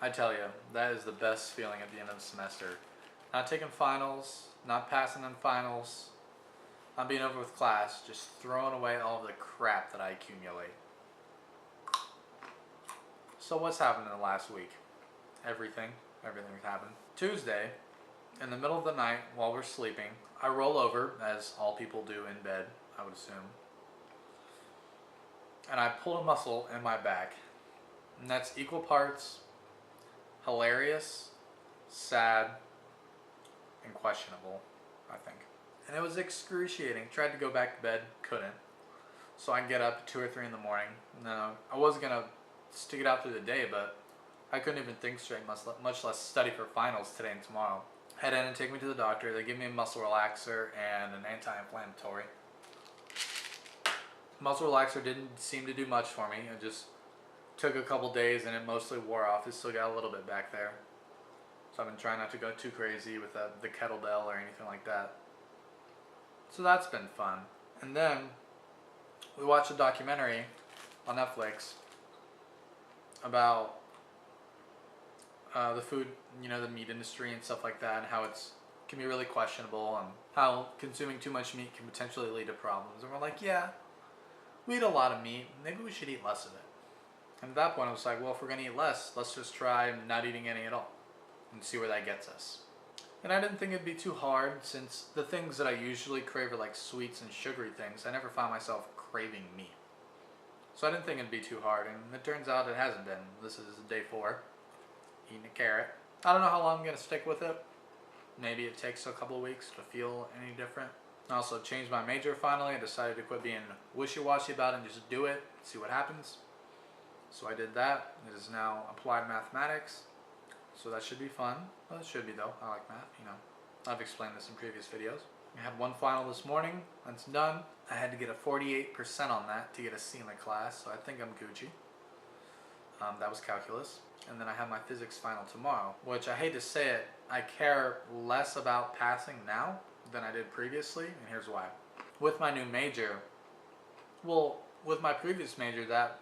I tell you, that is the best feeling at the end of the semester. Not taking finals, not passing in finals, not being over with class, just throwing away all of the crap that I accumulate. So what's happened in the last week? Everything's happened. Tuesday, in the middle of the night while we're sleeping, I roll over, as all people do in bed, I would assume, and I pulled a muscle in my back. And that's equal parts hilarious, sad, and questionable, I think. And it was excruciating. Tried to go back to bed, couldn't. So I get up at 2 or 3 in the morning. No, I was gonna stick it out through the day, but I couldn't even think straight, much less study for finals today and tomorrow. Head in and take me to the doctor. They give me a muscle relaxer and an anti-inflammatory. Muscle relaxer didn't seem to do much for me. It just took a couple days and it mostly wore off. It still got a little bit back there. So I've been trying not to go too crazy with the kettlebell or anything like that. So that's been fun. And then we watched a documentary on Netflix about the food, the meat industry and stuff like that, and how can be really questionable, and how consuming too much meat can potentially lead to problems. And we're like, yeah, we eat a lot of meat, maybe we should eat less of it. And at that point I was like, well, if we're gonna eat less, let's just try not eating any at all and see where that gets us. And I didn't think it'd be too hard, since the things that I usually crave are like sweets and sugary things. I never found myself craving meat. So I didn't think it'd be too hard, and it turns out it hasn't been. This is day 4, eating a carrot. I don't know how long I'm gonna stick with it. Maybe it takes a couple of weeks to feel any different. I also changed my major finally. I decided to quit being wishy-washy about it and just do it, see what happens. So I did that. It is now applied mathematics. So that should be fun. Well, it should be though. I like math, I've explained this in previous videos. I had one final this morning. That's done. I had to get a 48% on that to get a C in the class, so I think I'm Gucci. That was calculus. And then I have my physics final tomorrow, which, I hate to say it, I care less about passing now than I did previously, and here's why. With my new major, with my previous major, that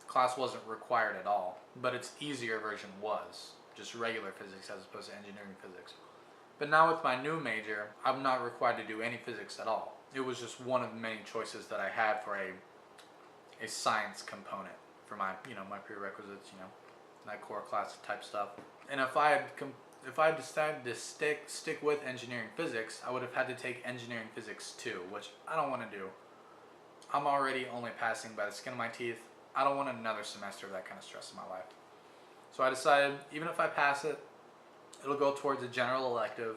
class wasn't required at all, but its easier version was just regular physics as opposed to engineering physics. But now with my new major, I'm not required to do any physics at all. It was just one of many choices that I had for a science component for my my prerequisites, that core class type stuff. And if I had decided to stick with engineering physics, I would have had to take engineering physics 2, which I don't want to do. I'm already only passing by the skin of my teeth. I don't want another semester of that kind of stress in my life. So I decided, even if I pass it, it'll go towards a general elective,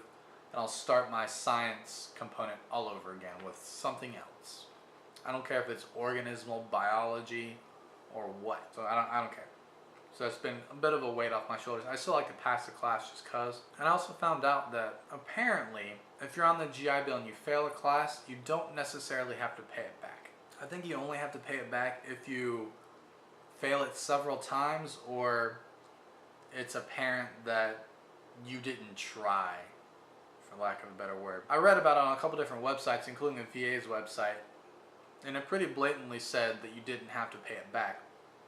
and I'll start my science component all over again with something else. I don't care if it's organismal biology or what. So I don't care. So it's been a bit of a weight off my shoulders. I still like to pass the class just cause. And I also found out that apparently, if you're on the GI Bill and you fail a class, you don't necessarily have to pay it back. I think you only have to pay it back if you fail it several times, or it's apparent that you didn't try, for lack of a better word. I read about it on a couple different websites, including the VA's website, and it pretty blatantly said that you didn't have to pay it back.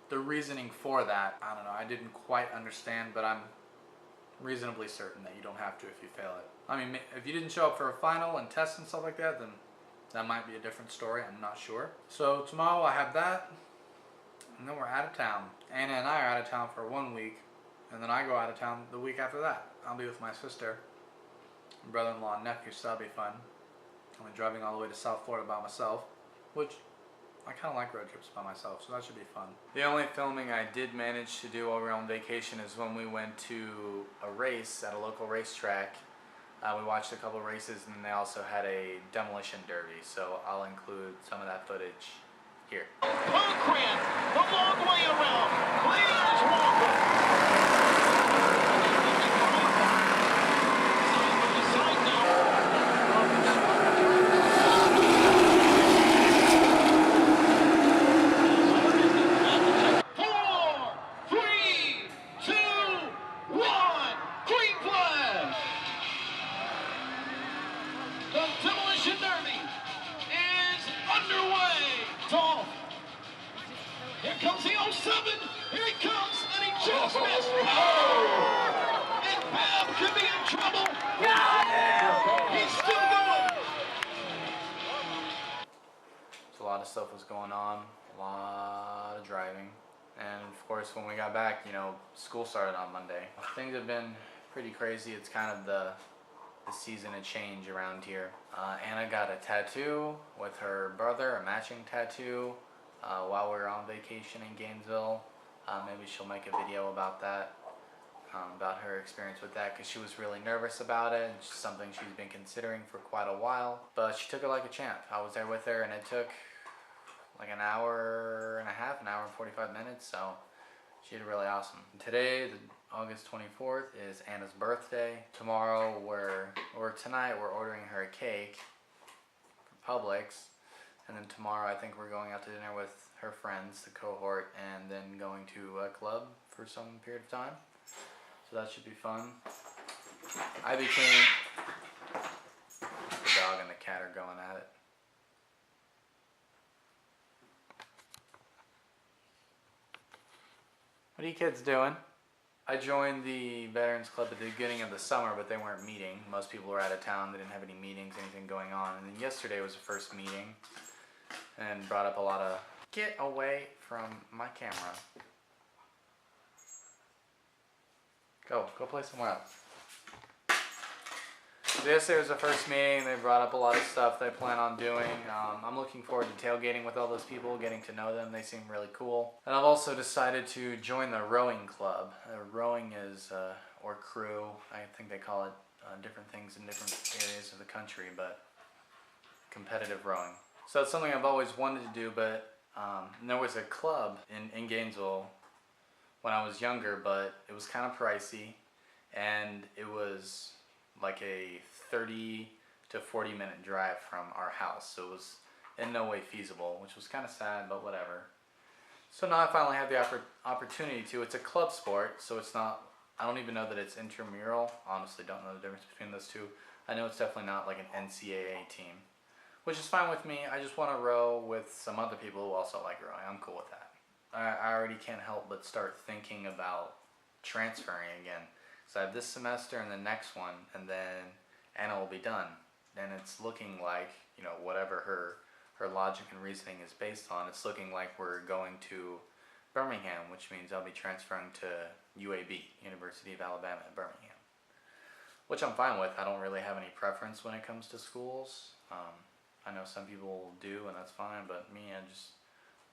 The reasoning for that, I don't know, I didn't quite understand, but I'm reasonably certain that you don't have to if you fail it. I mean, if you didn't show up for a final and tests and stuff like that, then that might be a different story, I'm not sure. So tomorrow I have that, and then we're out of town. Anna and I are out of town for 1 week, and then I go out of town the week after that. I'll be with my sister, brother-in-law, and nephew, so that'll be fun. I'll be driving all the way to South Florida by myself, which I kind of like road trips by myself, so that should be fun. The only filming I did manage to do while we were on vacation is when we went to a race at a local racetrack. We watched a couple races, and they also had a demolition derby, so I'll include some of that footage here. Cochran, the long way around. Please welcome. Here comes the 07. Here he comes, and he just missed. Oh! And Pam could be in trouble. He's still going. So a lot of stuff was going on, a lot of driving. And of course, when we got back, school started on Monday. Things have been pretty crazy. It's kind of the season of change around here. Anna got a tattoo with her brother, a matching tattoo, while we were on vacation in Gainesville. Maybe she'll make a video about that, about her experience with that, because she was really nervous about it. It's something she's been considering for quite a while, but she took it like a champ. I was there with her, and it took like an hour and a half, an hour and 45 minutes, so she did really awesome. Today, August 24th, is Anna's birthday. Tomorrow, tonight, we're ordering her a cake from Publix. And then tomorrow, I think we're going out to dinner with her friends, the cohort, and then going to a club for some period of time. So that should be fun. The dog and the cat are going at it. What are you kids doing? I joined the Veterans Club at the beginning of the summer, but they weren't meeting. Most people were out of town. They didn't have any meetings, anything going on. And then yesterday was the first meeting and brought up a lot of, get away from my camera. Go play somewhere else. So yesterday was the first meeting. They brought up a lot of stuff they plan on doing. I'm looking forward to tailgating with all those people, getting to know them. They seem really cool. And I've also decided to join the rowing club. Rowing is, or crew, I think they call it different things in different areas of the country, but competitive rowing. So it's something I've always wanted to do, but there was a club in Gainesville when I was younger, but it was kind of pricey, and it was like a 30 to 40 minute drive from our house, so it was in no way feasible, which was kind of sad, but whatever. So now I finally have the opportunity to. It's a club sport, so it's not, I don't even know that it's intramural. Honestly, don't know the difference between those two. I know it's definitely not like an NCAA team, which is fine with me. I just want to row with some other people who also like rowing. I'm cool with that. I already can't help but start thinking about transferring again. So I have this semester and the next one, and then Anna will be done. And it's looking like, whatever her logic and reasoning is based on, it's looking like we're going to Birmingham, which means I'll be transferring to UAB, University of Alabama at Birmingham. Which I'm fine with. I don't really have any preference when it comes to schools. I know some people do, and that's fine, but me, I just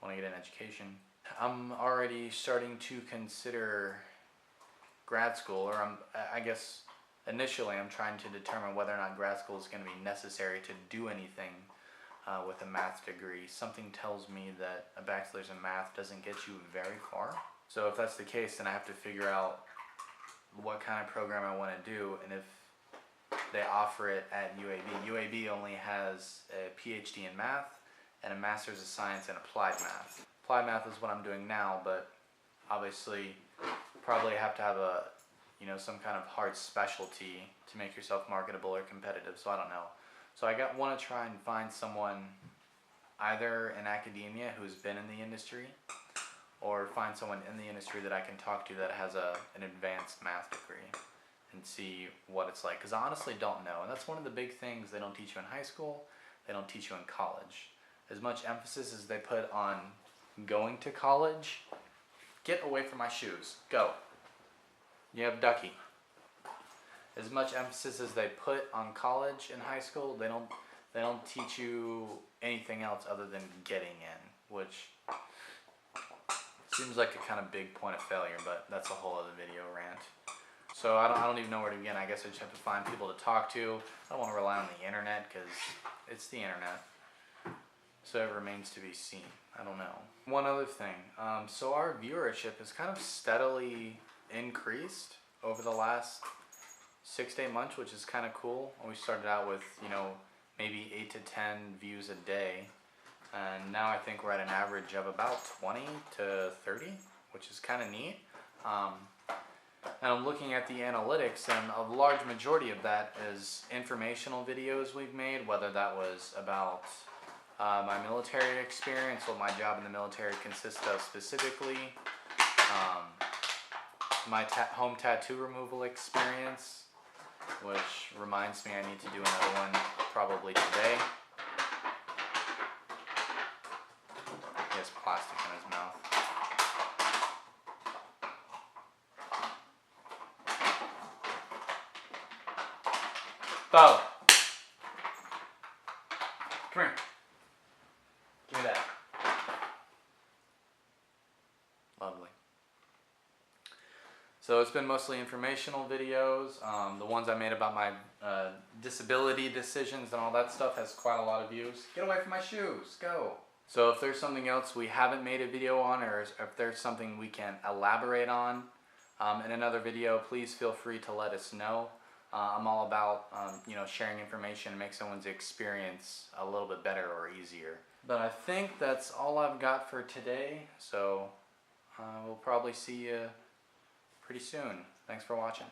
want to get an education. I'm already starting to consider grad school, or I guess initially I'm trying to determine whether or not grad school is going to be necessary to do anything with a math degree. Something tells me that a bachelor's in math doesn't get you very far. So if that's the case, then I have to figure out what kind of program I want to do, and if they offer it at UAB. UAB only has a PhD in math and a Master's of Science in Applied Math. Applied Math is what I'm doing now, but obviously probably have to have a, some kind of hard specialty to make yourself marketable or competitive, so I don't know. So I want to try and find someone either in academia who's been in the industry, or find someone in the industry that I can talk to that has an advanced math degree, and see what it's like, because I honestly don't know. And that's one of the big things they don't teach you in high school, they don't teach you in college. As much emphasis as they put on going to college, get away from my shoes, go. You have Ducky. As much emphasis as they put on college in high school, they don't teach you anything else other than getting in, which seems like a kind of big point of failure, but that's a whole other video rant. So I don't even know where to begin. I guess I just have to find people to talk to. I don't want to rely on the internet, because it's the internet. So it remains to be seen. I don't know. One other thing. So our viewership has kind of steadily increased over the last 6 to 8 months, which is kind of cool. We started out with, maybe 8 to 10 views a day. And now I think we're at an average of about 20 to 30, which is kind of neat. And I'm looking at the analytics, and a large majority of that is informational videos we've made, whether that was about my military experience, what my job in the military consists of specifically, my home tattoo removal experience, which reminds me I need to do another one probably today. He has plastic in his mouth. Bo! Come here. Give me that. Lovely. So it's been mostly informational videos. The ones I made about my disability decisions and all that stuff has quite a lot of views. Get away from my shoes. Go. So if there's something else we haven't made a video on, or if there's something we can elaborate on in another video, please feel free to let us know. I'm all about sharing information to make someone's experience a little bit better or easier. But I think that's all I've got for today, so we'll probably see you pretty soon. Thanks for watching.